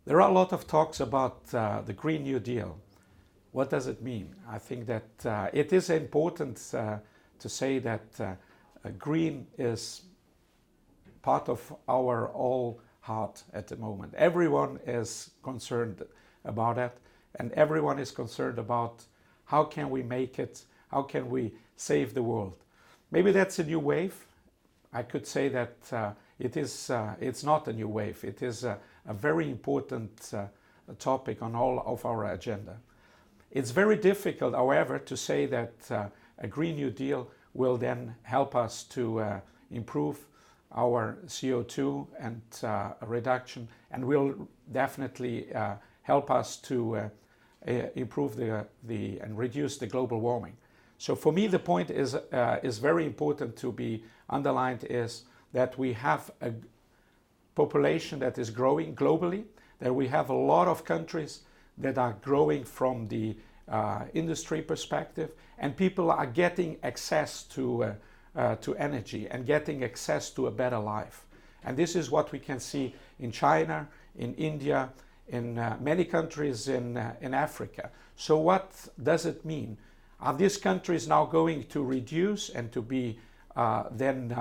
There are a lot of talks about the Green New Deal. What does it mean? I think that it is important to say that green is part of our all heart at the moment. Everyone is concerned about it, and everyone is concerned about how can we make it, how can we save the world. Maybe that's a new wave. I could say that it's not a new wave. It is a very important topic on all of our agenda. It's very difficult, however, to say that a Green New Deal will then help us to improve our CO2 and reduction, and will definitely help us to improve and reduce the global warming. So for me, the point is very important to be underlined is that we have a population that is growing globally, that we have a lot of countries that are growing from the industry perspective, and people are getting access to energy and getting access to a better life. And this is what we can see in China, in India, in many countries in Africa. So what does it mean? Are these countries now going to reduce and to be then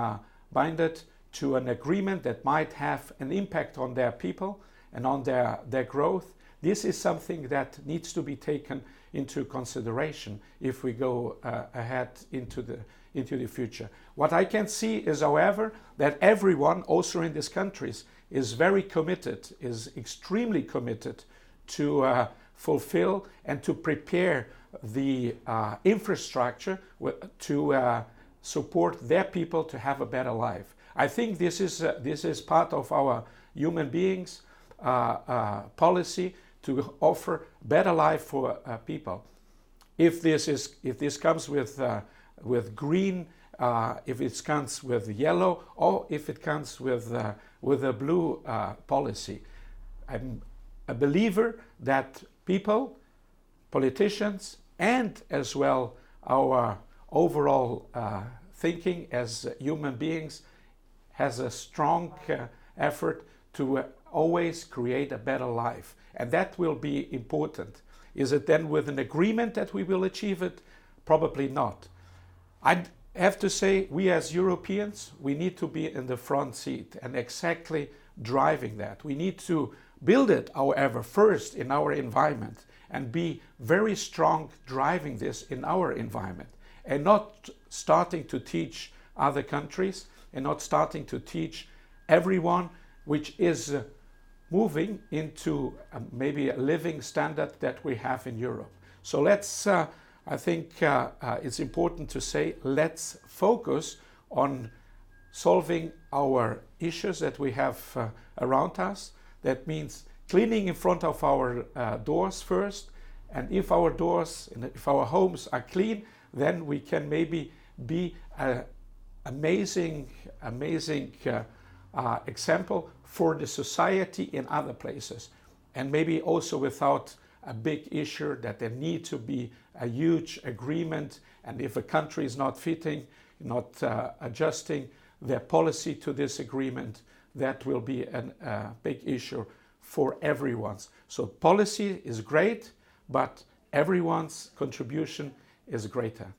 binded to an agreement that might have an impact on their people and on their growth? This is something that needs to be taken into consideration if we go ahead into the future. What I can see is, however, that everyone, also in these countries, is very committed, is extremely committed to fulfill and to prepare the infrastructure to support their people to have a better life. I think this is part of our human beings policy to offer better life for people. If this comes with green, if it comes with yellow, or if it comes with a blue policy, I'm a believer that people, politicians, and as well our overall thinking as human beings has a strong effort to always create a better life. And that will be important. Is it then with an agreement that we will achieve it? Probably not. I have to say, we as Europeans, we need to be in the front seat and exactly driving that. We need to build it, however, first in our environment and be very strong driving this in our environment, and not starting to teach other countries and not starting to teach everyone, which is moving into maybe a living standard that we have in Europe. So let's, I think it's important to say, let's focus on solving our issues that we have around us. That means cleaning in front of our doors first, and if our doors, if our homes are clean, then we can maybe be an amazing example for the society in other places, and maybe also without a big issue that there need to be a huge agreement, and if a country is not fitting, not adjusting their policy to this agreement, that will be a big issue for everyone. So policy is great, but everyone's contribution is greater.